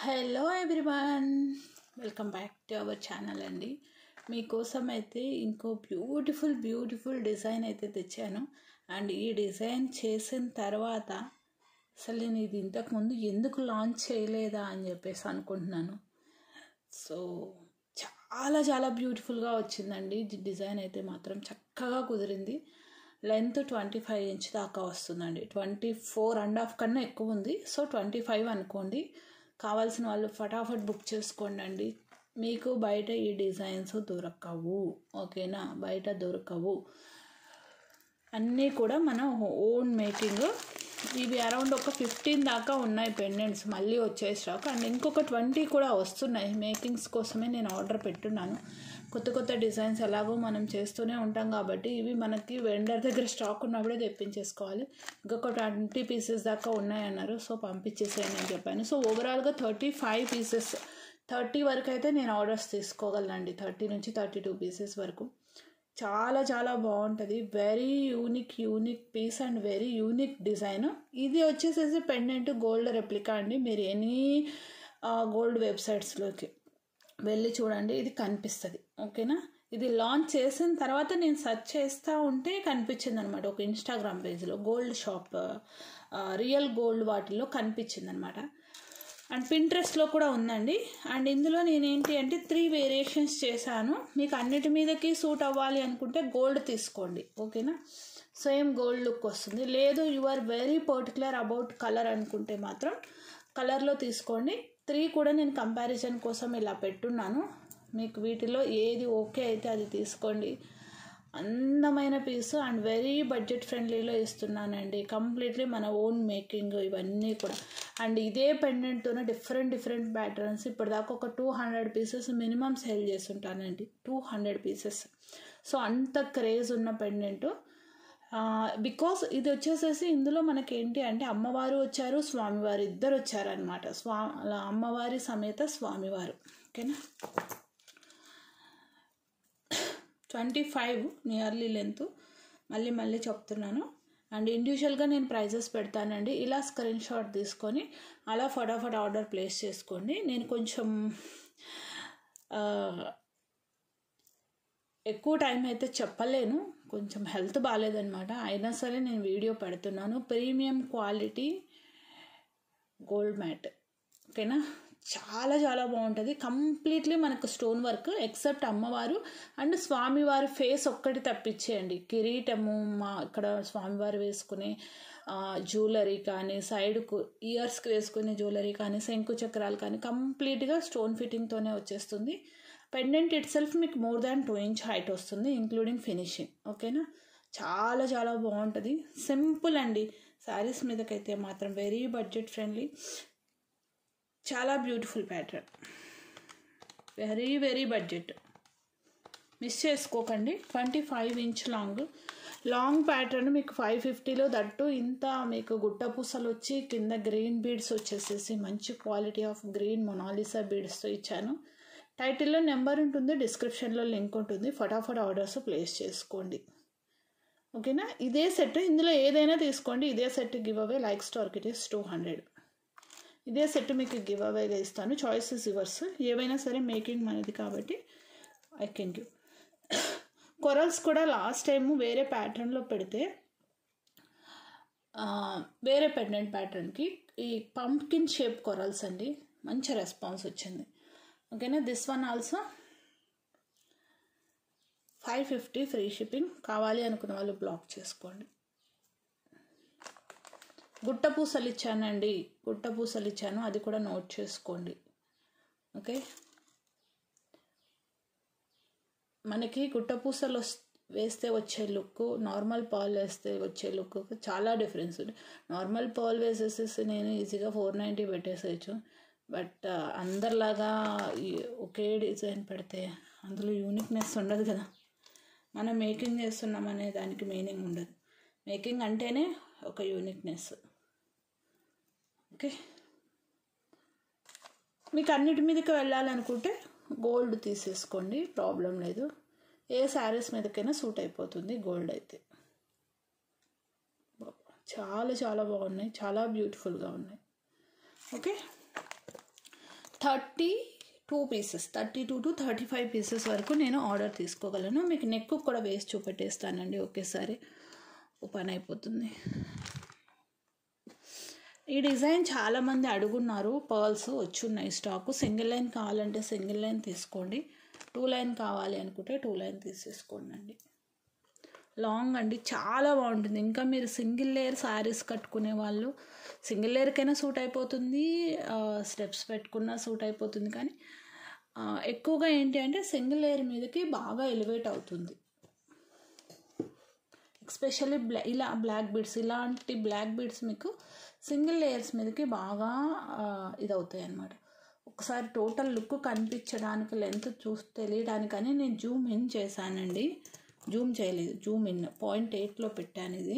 Hello everyone, welcome back to our channel అండి. మీకోసం అయితే ఇంకో బ్యూటిఫుల్ డిజైన్ అయితే తెచ్చాను. అండ్ ఈ డిజైన్ చేసిన తర్వాత అసలు నేను ఇది ఇంతకుముందు ఎందుకు లాంచ్ చేయలేదా అని చెప్పేసి అనుకుంటున్నాను. సో చాలా బ్యూటిఫుల్గా వచ్చిందండి. డిజైన్ అయితే మాత్రం చక్కగా కుదిరింది. లెంత్ 25 ఇంచ్ దాకా వస్తుందండి. 24.5 కన్నా ఎక్కువ ఉంది. సో 25 అనుకోండి. కావాల్సిన వాళ్ళు ఫటాఫట్ బుక్ చేసుకోండి అండి. మీకు బయట ఈ డిజైన్స్ దొరకవు, ఓకేనా? బయట దొరకవు. అన్నీ కూడా మన ఓన్ మేకింగ్. ఇవి అరౌండ్ ఒక 15 దాకా ఉన్నాయి పెండెంట్స్, మళ్ళీ వచ్చే స్టాక్. అండ్ ఇంకొక 20 కూడా వస్తున్నాయి. మేకింగ్స్ కోసమే నేను ఆర్డర్ పెట్టున్నాను. కొత్త డిజైన్స్ ఎలాగో మనం చేస్తూనే ఉంటాం కాబట్టి ఇవి మనకి వెండర్ దగ్గర స్టాక్ ఉన్నప్పుడే తెప్పించేసుకోవాలి. ఇంకొక 20 పీసెస్ దాకా ఉన్నాయన్నారు. సో పంపించేసేయండి అని చెప్పాను. సో ఓవరాల్గా 35 పీసెస్, 30 వరకు అయితే నేను ఆర్డర్స్ తీసుకోగలనండి. 30 నుంచి 32 పీసెస్ వరకు. చాలా బాగుంటుంది. Very unique piece and very unique design. ఇది వచ్చేసేసి పెండెంట్ గోల్డ్ రెప్లికా అండి. మీరు ఎనీ గోల్డ్ వెబ్సైట్స్లోకి వెళ్ళి చూడండి, ఇది కనిపిస్తుంది, ఓకేనా? ఇది లాంచ్ చేసిన తర్వాత నేను సెర్చ్ చేస్తూ ఉంటే కనిపించింది అనమాట. ఒక ఇన్స్టాగ్రామ్ పేజ్లో గోల్డ్ షాప్, రియల్ గోల్డ్ వాటిల్లో కనిపించింది అనమాట. అండ్ పింట్రెస్ట్లో కూడా ఉందండి. అండ్ ఇందులో నేనేంటి అంటే 3 వేరియేషన్స్ చేశాను. మీకు అన్నిటి మీదకి సూట్ అవ్వాలి అనుకుంటే గోల్డ్ తీసుకోండి, ఓకేనా? సేమ్ గోల్డ్ లుక్ వస్తుంది. లేదు you are very particular about colour అనుకుంటే మాత్రం కలర్లో తీసుకోండి. 3 కూడా నేను కంపారిజన్ కోసం ఇలా పెట్టున్నాను. మీకు వీటిలో ఏది ఓకే అయితే అది తీసుకోండి. అందమైన పీసు అండ్ వెరీ బడ్జెట్ ఫ్రెండ్లీలో ఇస్తున్నానండి. కంప్లీట్లీ మన ఓన్ మేకింగ్ ఇవన్నీ కూడా. అండ్ ఇదే పెండెంట్తోనే డిఫరెంట్ ప్యాటర్న్స్ ఇప్పటిదాకా ఒక 200 పీసెస్ మినిమం సేల్ చేస్తుంటానండి. 200 పీసెస్. సో అంత క్రేజ్ ఉన్న పెండెంట్. బికాస్ ఇది వచ్చేసేసి ఇందులో మనకి ఏంటి అంటే అమ్మవారు వచ్చారు, స్వామివారు ఇద్దరు వచ్చారనమాట. అమ్మవారి సమేత స్వామివారు, ఓకేనా? 25 నియర్లీ లెంత్. మళ్ళీ చెప్తున్నాను. అండ్ ఇండివిజువల్గా నేను ప్రైజెస్ పెడతానండి. ఇలా స్క్రీన్ షాట్ తీసుకొని అలా ఫటాఫట్ ఆర్డర్ ప్లేస్ చేసుకోండి. నేను కొంచెం ఎక్కువ టైం అయితే చెప్పలేను, కొంచెం హెల్త్ బాగాలేదనమాట. అయినా సరే నేను వీడియో పెడుతున్నాను. ప్రీమియం క్వాలిటీ గోల్డ్ మ్యాట్, ఓకేనా? చాలా బాగుంటుంది. కంప్లీట్లీ మనకు స్టోన్ వర్క్ ఎక్సెప్ట్ అమ్మవారు అండ్ స్వామివారి ఫేస్ ఒక్కటి తప్పించేయండి. కిరీటము, ఇక్కడ స్వామివారు వేసుకునే జ్యువెలరీ కానీ, సైడ్కు ఇయర్స్కి వేసుకునే జ్యువెలరీ కానీ, శంకు చక్రాలు కానీ కంప్లీట్గా స్టోన్ ఫిట్టింగ్తోనే వచ్చేస్తుంది. పెండెంట్ ఇట్ సెల్ఫ్ మీకు మోర్ దాన్ 2 ఇంచ్ హైట్ వస్తుంది, ఇంక్లూడింగ్ ఫినిషింగ్, ఓకేనా? చాలా బాగుంటుంది. సింపుల్ అండి. శారీస్ మీదకైతే మాత్రం వెరీ బడ్జెట్ ఫ్రెండ్లీ. చాలా beautiful pattern, very budget. Miss చేసుకోకండి. 25 ఇంచ్ లాంగ్ ప్యాటర్న్ మీకు 550లో. దట్టు ఇంత మీకు గుట్ట పూసలు వచ్చి కింద గ్రీన్ బీడ్స్ వచ్చేసేసి మంచి క్వాలిటీ ఆఫ్ గ్రీన్ మొనాలిసా బీడ్స్తో ఇచ్చాను. టైటిల్లో నెంబర్ ఉంటుంది, డిస్క్రిప్షన్లో లింక్ ఉంటుంది. ఫటాఫట్ ఆర్డర్స్ ప్లేస్ చేసుకోండి, ఓకేనా? ఇదే సెట్, ఇందులో ఏదైనా తీసుకోండి. ఇదే సెట్ గివ్ అవే లైక్ స్టార్కి ఇట్ ఈస్ 200. ఇదే సెట్ మీకు గివ్ అవేగా ఇస్తాను. Choice is yours. ఏవైనా సరే మేకింగ్ మనది కాబట్టి ఐ కెన్ గివ్. కొరల్స్ కూడా లాస్ట్ టైము వేరే ప్యాటర్న్లో పెడితే వేరే పెండెంట్ ప్యాటర్న్కి ఈ పంప్కిన్ షేప్ కొరల్స్ అండి, మంచి రెస్పాన్స్ వచ్చింది, ఓకేనా? This one also 550 free shipping. కావాలి అనుకున్న వాళ్ళు బ్లాక్ చేసుకోండి. గుట్ట పూసలు ఇచ్చాను, అది కూడా నోట్ చేసుకోండి, ఓకే? మనకి గుట్ట పూసలు వేస్తే వచ్చే లుక్, నార్మల్ పాల్ వేస్తే వచ్చే లుక్ చాలా డిఫరెన్స్ ఉంది. నార్మల్ పాల్ వేసేసేసి నేను ఈజీగా 490 పెట్టేసేయచ్చు. బట్ అందరిలాగా ఒకే డిజైన్ పెడితే అందులో యూనిక్నెస్ ఉండదు కదా. మనం మేకింగ్ చేస్తున్నామనే దానికి మీనింగ్ ఉండదు. మేకింగ్ అంటేనే ఒక యూనిక్నెస్, ఓకే? మీకు అన్నిటి మీదకి వెళ్ళాలనుకుంటే గోల్డ్ తీసేసుకోండి, ప్రాబ్లం లేదు. ఏ శారీస్ మీదకైనా సూట్ అయిపోతుంది గోల్డ్ అయితే. చాలా బాగున్నాయి, చాలా బ్యూటిఫుల్గా ఉన్నాయి, ఓకే? 32 పీసెస్ 32 to 35 పీసెస్ వరకు నేను ఆర్డర్ తీసుకోగలను. మీకు నెక్ కూడా వేసి చూపెట్టేస్తానండి, ఒకేసారి ఓపెన్ అయిపోతుంది. ఈ డిజైన్ చాలామంది అడుగున్నారు. పర్ల్స్ వచ్చున్నాయి స్టాకు. సింగిల్ లైన్ కావాలంటే సింగిల్ లైన్ తీసుకోండి, 2 లైన్ కావాలి అనుకుంటే 2 లైన్ తీసేసుకోండి అండి. లాంగ్ అండి, చాలా బాగుంటుంది. ఇంకా మీరు సింగిల్ లేయర్ శారీస్ కట్టుకునే వాళ్ళు సింగిల్ లేయర్కైనా సూట్ అయిపోతుంది, స్టెప్స్ పెట్టుకున్నా సూట్ అయిపోతుంది. కానీ ఎక్కువగా ఏంటి అంటే సింగిల్ లేయర్ మీదకి బాగా ఎలివేట్ అవుతుంది. ఎస్పెషల్లీ ఇలా బ్లాక్ బీడ్స్, ఇలాంటి బ్లాక్ బీడ్స్ మీకు సింగిల్ లేయర్స్ మీదకి బాగా ఇదవుతాయి అన్నమాట. ఒకసారి టోటల్ లుక్ కనిపించడానికి, లెంత్ తెలియడానికని నేను జూమ్ ఇన్ చేశానండి. జూమ్ చేయలేదు, జూమ్ ఇన్ 0.8లో పెట్టాను. ఇది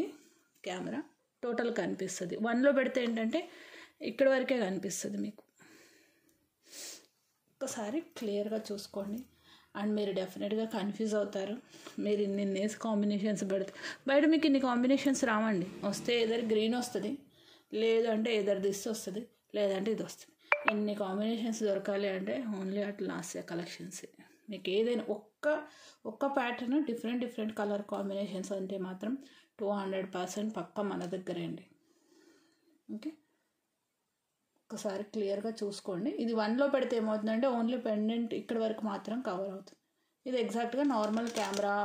కెమెరా టోటల్ కనిపిస్తుంది. 1లో పెడితే ఏంటంటే ఇక్కడ వరకే కనిపిస్తుంది మీకు. ఒకసారి క్లియర్గా చూసుకోండి. అండ్ మీరు డెఫినెట్గా కన్ఫ్యూజ్ అవుతారు. మీరు ఇన్ని కాంబినేషన్స్ పెడితే బయట మీకు ఇన్ని కాంబినేషన్స్ రావండి. వస్తే ఏదర్ గ్రీన్ వస్తుంది, లేదంటే ఏదర్ దిస్ వస్తుంది, లేదంటే ఇది వస్తుంది. ఇన్ని కాంబినేషన్స్ దొరకాలి అంటే ఓన్లీ అట్ లాస్య కలెక్షన్స్. మీకు ఏదైనా ఒక్క ప్యాటర్న్ డిఫరెంట్ కలర్ కాంబినేషన్స్ అంటే మాత్రం 200% పక్కా మన దగ్గరే అండి. ఓకే, ఒకసారి క్లియర్గా చూసుకోండి. ఇది 1లో పెడితే ఏమవుతుందంటే ఓన్లీ పెండెంట్ ఇక్కడ వరకు మాత్రం కవర్ అవుతుంది. ఇది ఎగ్జాక్ట్గా నార్మల్ కెమెరా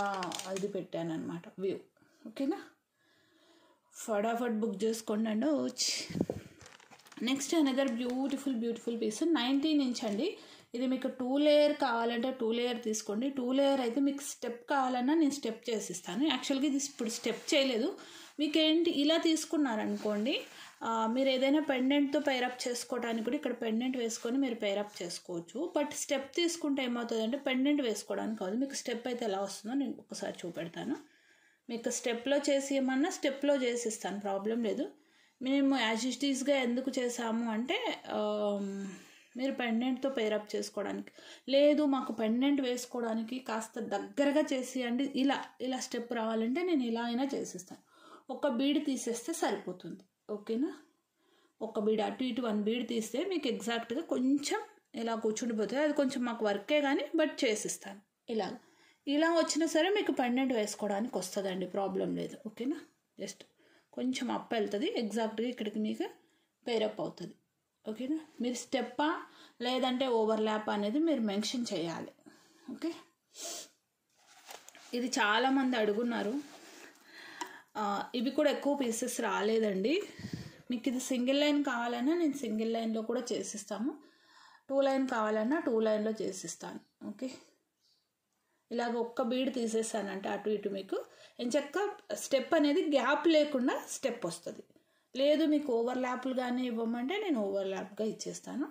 ఇది పెట్టాను అనమాట, వ్యూ. ఓకేనా, ఫటాఫట్ బుక్ చేసుకోండి అండి. Next another beautiful piece 19 inch అండి. ఇది మీకు 2 లేయర్ కావాలంటే 2 లేయర్ తీసుకోండి. 2 లేయర్ అయితే మీకు స్టెప్ కావాలన్నా నేను స్టెప్ చేసిస్తాను. యాక్చువల్గా ఇది ఇప్పుడు స్టెప్ చేయలేదు. మీకు ఏంటి ఇలా తీసుకున్నారనుకోండి, మీరు ఏదైనా పెండెంట్తో పైరప్ చేసుకోవడానికి కూడా ఇక్కడ పెండెంట్ వేసుకొని మీరు పైరప్ చేసుకోవచ్చు. బట్ స్టెప్ తీసుకుంటే ఏమవుతుందంటే పెండెంట్ వేసుకోవడానికి కాదు. మీకు స్టెప్ అయితే ఎలా వస్తుందో నేను ఒకసారి చూపెడతాను. మీకు స్టెప్లో చేసి ఏమన్నా స్టెప్లో చేసిస్తాను, ప్రాబ్లం లేదు. మేము యాజ్ ఇట్ ఈస్గా ఎందుకు చేసాము అంటే మీరు పెండెంట్తో పేరప్ చేసుకోవడానికి, లేదు మాకు పెండెంట్ వేసుకోవడానికి కాస్త దగ్గరగా చేసి అండి ఇలా స్టెప్ రావాలంటే నేను ఇలా అయినా చేసిస్తాను. ఒక బీడ్ తీసేస్తే సరిపోతుంది. ఓకేనా, ఒక బీడ్ అటు ఇటు 1 బీడ్ తీస్తే మీకు ఎగ్జాక్ట్గా కొంచెం ఇలా కూర్చుండిపోతుంది. అది కొంచెం మాకు వర్కే కానీ బట్ చేసిస్తాను. ఇలా వచ్చినా సరే మీకు పెండెంట్ వేసుకోవడానికి వస్తుందండి, ప్రాబ్లం లేదు. ఓకేనా, జస్ట్ కొంచెం అప్ వెళ్తుంది, ఎగ్జాక్ట్గా ఇక్కడికి మీకు పేరప్ అవుతుంది. ఓకేనా, మీరు స్టెప్పా లేదంటే ఓవర్లాప్ అనేది మీరు మెన్షన్ చేయాలి. ఓకే, ఇది చాలామంది అడుగున్నారు. ఇవి కూడా ఎక్కువ పీసెస్ రాలేదండి. మీకు ఇది సింగిల్ లైన్ కావాలన్నా నేను సింగిల్ లైన్లో కూడా చేసిస్తాము, 2 లైన్ కావాలన్నా 2 లైన్లో చేసిస్తాను. ఓకే, ఇలాగ ఒక్క బీడ్ తీసేసానంటే అటు ఇటు మీకు ఎంచక్క స్టెప్ అనేది గ్యాప్ లేకుండా స్టెప్ వస్తుంది. లేదు మీకు ఓవర్లాప్లు కానీ ఇవ్వమంటే నేను ఓవర్లాప్గా ఇచ్చేస్తాను.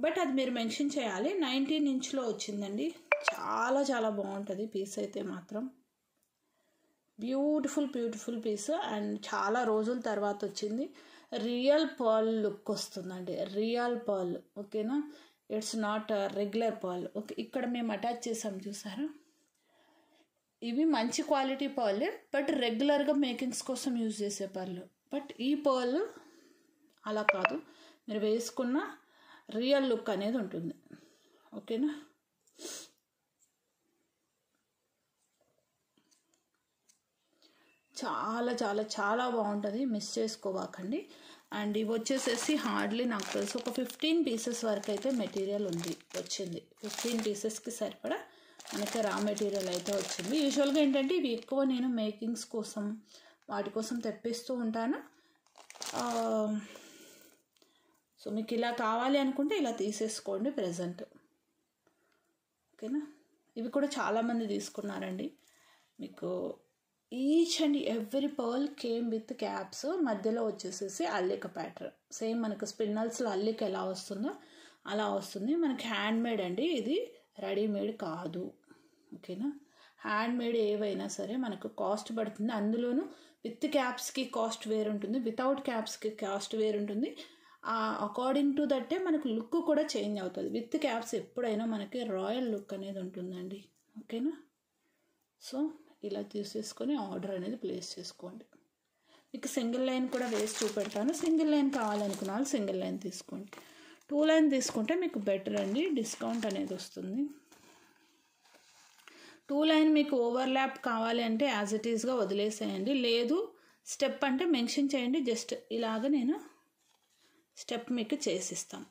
బట్ అది మీరు మెన్షన్ చేయాలి. 19 ఇంచ్లో వచ్చిందండి. చాలా బాగుంటుంది పీస్ అయితే మాత్రం. బ్యూటిఫుల్ పీస్ అండ్ చాలా రోజుల తర్వాత వచ్చింది. రియల్ పర్ల్ లుక్ వస్తుందండి, రియల్ పర్ల్. ఓకేనా, it's not regular pearl. Okay, ఇక్కడ మేము అటాచ్ చేసాం చూసారా, ఇవి మంచి క్వాలిటీ పర్ల్, బట్ రెగ్యులర్గా మేకింగ్స్ కోసం యూజ్ చేసే పర్ల్. బట్ ఈ పర్ల్ అలా కాదు, మీరు వేసుకున్న రియల్ లుక్ అనేది ఉంటుంది. ఓకేనా, చాలా బాగుంటుంది, మిస్ చేసుకోవాకండి. అండ్ ఇవి వచ్చేసేసి హార్డ్లీ నాకు తెలిసి ఒక 15 పీసెస్ వరకు అయితే మెటీరియల్ వచ్చింది. 15 పీసెస్కి సరిపడా మనకి రా మెటీరియల్ అయితే వచ్చింది. యూజువల్గా ఏంటంటే ఇవి ఎక్కువ నేను మేకింగ్స్ కోసం వాటి కోసం తెప్పిస్తూ ఉంటాను. సో మీకు ఇలా కావాలి అనుకుంటే ఇలా తీసేసుకోండి ప్రజెంట్. ఓకేనా, ఇవి కూడా చాలామంది తీసుకున్నారండి. మీకు each and every pearl came with caps, మధ్యలో వచ్చేసేసి అల్లిక ప్యాటర్న్. సేమ్ మనకు స్పిన్నల్స్లో అల్లిక ఎలా వస్తుందో అలా వస్తుంది. మనకి హ్యాండ్ మేడ్ అండి, ఇది రెడీమేడ్ కాదు. ఓకేనా, హ్యాండ్ మేడ్ ఏవైనా సరే మనకు కాస్ట్ పడుతుంది. అందులోనూ విత్ క్యాప్స్కి కాస్ట్ వేరు ఉంటుంది, వితౌట్ క్యాప్స్కి కాస్ట్ వేరు ఉంటుంది. అకార్డింగ్ టు దట్టే మనకు లుక్ కూడా చేంజ్ అవుతుంది. విత్ క్యాప్స్ ఎప్పుడైనా మనకి రాయల్ లుక్ అనేది ఉంటుందండి. ఓకేనా, సో ఇలా తీసేసుకొని ఆర్డర్ అనేది ప్లేస్ చేసుకోండి. మీకు సింగిల్ లైన్ కూడా వేసి చూపెడతాను. సింగిల్ లైన్ కావాలనుకున్న వాళ్ళు సింగిల్ లైన్ తీసుకోండి. 2 లైన్ తీసుకుంటే మీకు బెటర్ అండి, డిస్కౌంట్ అనేది వస్తుంది. 2 లైన్ మీకు ఓవర్లాప్ కావాలి అంటే యాజ్ ఇట్ ఈస్గా వదిలేసేయండి, లేదు స్టెప్ అంటే మెన్షన్ చేయండి. జస్ట్ ఇలాగ నేను స్టెప్ మీకు చేసిస్తాను.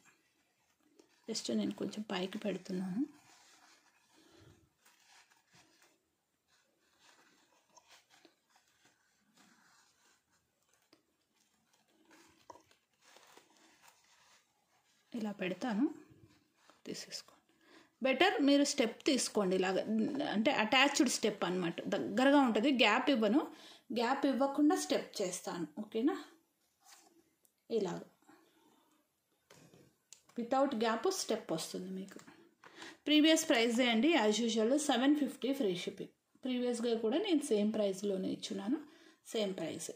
జస్ట్ నేను కొంచెం పైకి పెడుతున్నాను. ఇలా పెడతాను, తీసేసుకోండి. బెటర్ మీరు స్టెప్ తీసుకోండి ఇలాగ, అంటే అటాచ్డ్ స్టెప్ అనమాట, దగ్గరగా ఉంటుంది. గ్యాప్ ఇవ్వను, గ్యాప్ ఇవ్వకుండా స్టెప్ చేస్తాను. ఓకేనా, ఇలాగ వితౌట్ గ్యాప్ స్టెప్ వస్తుంది మీకు. ప్రీవియస్ ప్రైస్ అండి యాజ్ యూజువల్ 750 ఫ్రీ షిప్పింగ్. ప్రీవియస్గా కూడా నేను సేమ్ ప్రైస్లోనే ఇచ్చున్నాను, సేమ్ ప్రైస్.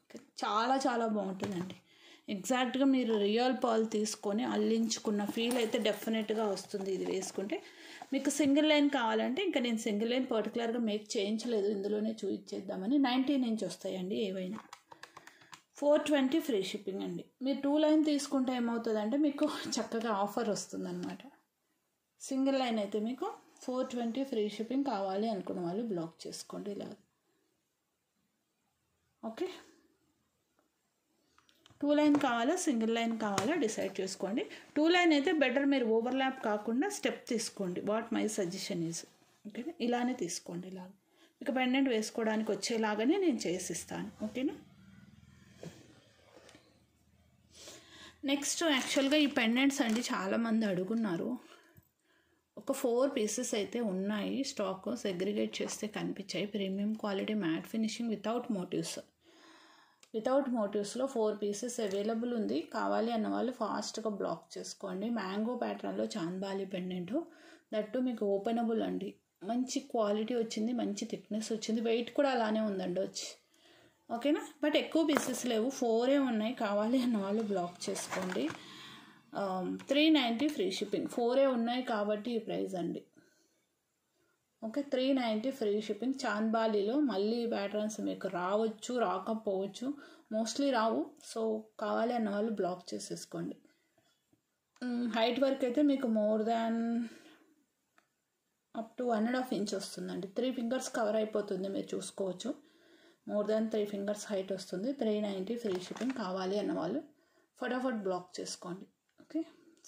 ఓకే, చాలా చాలా బాగుంటుందండి. ఎగ్జాక్ట్గా మీరు రియల్ పర్ల్ తీసుకొని అల్లించుకున్న ఫీల్ అయితే డెఫినెట్గా వస్తుంది ఇది వేసుకుంటే. మీకు సింగిల్ లైన్ కావాలంటే ఇంకా నేను సింగిల్ లైన్ పర్టికులర్గా మేక్ చేయించలేదు, ఇందులోనే చూపించేద్దామని. 19 ఇంచ్ వస్తాయండి ఏవైనా. 420 ఫ్రీ షిప్పింగ్ అండి. మీరు 2 లైన్ తీసుకుంటే ఏమవుతుందంటే మీకు చక్కగా ఆఫర్ వస్తుందన్నమాట. సింగిల్ లైన్ అయితే మీకు 420 ఫ్రీ షిప్పింగ్. కావాలి అనుకున్న వాళ్ళు బ్లాక్ చేసుకోండి ఇలా. ఓకే, 2 లైన్ కావాలా సింగిల్ లైన్ కావాలా డిసైడ్ చేసుకోండి. 2 లైన్ అయితే బెటర్, మీరు ఓవర్లాప్ కాకుండా స్టెప్ తీసుకోండి. What my suggestion is. ఓకేనా, ఇలానే తీసుకోండి. ఇలాగ మీకు పెండెంట్ వేసుకోవడానికి వచ్చేలాగానే నేను చేసిస్తాను. ఓకేనా. నెక్స్ట్ యాక్చువల్గా ఈ పెండెంట్స్ అండి చాలామంది అడుగున్నారు. ఒక 4 పీసెస్ అయితే ఉన్నాయి స్టాక్, సెగ్రిగేట్ చేస్తే కనిపించాయి. Premium quality matte finishing without motifs. Without మోటివ్స్లో 4 పీసెస్ అవైలబుల్ ఉంది. కావాలి అన్న వాళ్ళు ఫాస్ట్గా బ్లాక్ చేసుకోండి. మ్యాంగో ప్యాటర్న్లో చాంద్బాలి పెండెంట్, దట్టు మీకు ఓపెనబుల్ అండి. మంచి క్వాలిటీ వచ్చింది, మంచి థిక్నెస్ వచ్చింది, వెయిట్ కూడా అలానే ఉందండి వచ్చి. ఓకేనా, బట్ ఎక్కువ పీసెస్ లేవు, 4 ఉన్నాయి. కావాలి అన్న వాళ్ళు బ్లాక్ చేసుకోండి. 390 ఫ్రీ షిప్పింగ్. 4 ఉన్నాయి కాబట్టి ఈ ప్రైస్ అండి. Okay, 390 free shipping. చాంద్బాలీలో మళ్ళీ ప్యాటర్న్స్ మీకు రావచ్చు, రాకపోవచ్చు, మోస్ట్లీ రావు. సో కావాలి అన్న వాళ్ళు బ్లాక్ చేసేసుకోండి. హైట్ వరకు అయితే మీకు more than up to 1.5 inch వస్తుందండి. 3 ఫింగర్స్ కవర్ అయిపోతుంది, మీరు చూసుకోవచ్చు. మోర్ దాన్ 3 ఫింగర్స్ హైట్ వస్తుంది. 390 ఫ్రీ షిప్పింగ్. కావాలి అన్న వాళ్ళు ఫటాఫట్ బ్లాక్ చేసుకోండి. Okay,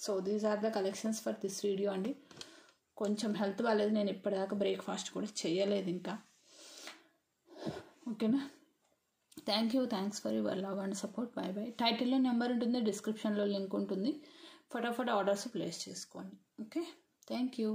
so these are the collections for this video అండి. కొంచెం హెల్త్ బాగాలేదు, నేను ఇప్పటిదాకా బ్రేక్ఫాస్ట్ కూడా చేయలేదు ఇంకా. ఓకేనా, thanks for your love and support. By by. టైటిల్లో నెంబర్ ఉంటుంది, డిస్క్రిప్షన్లో లింక్ ఉంటుంది. ఫటాఫట్ ఆర్డర్స్ ప్లేస్ చేసుకోండి. Okay, thank you.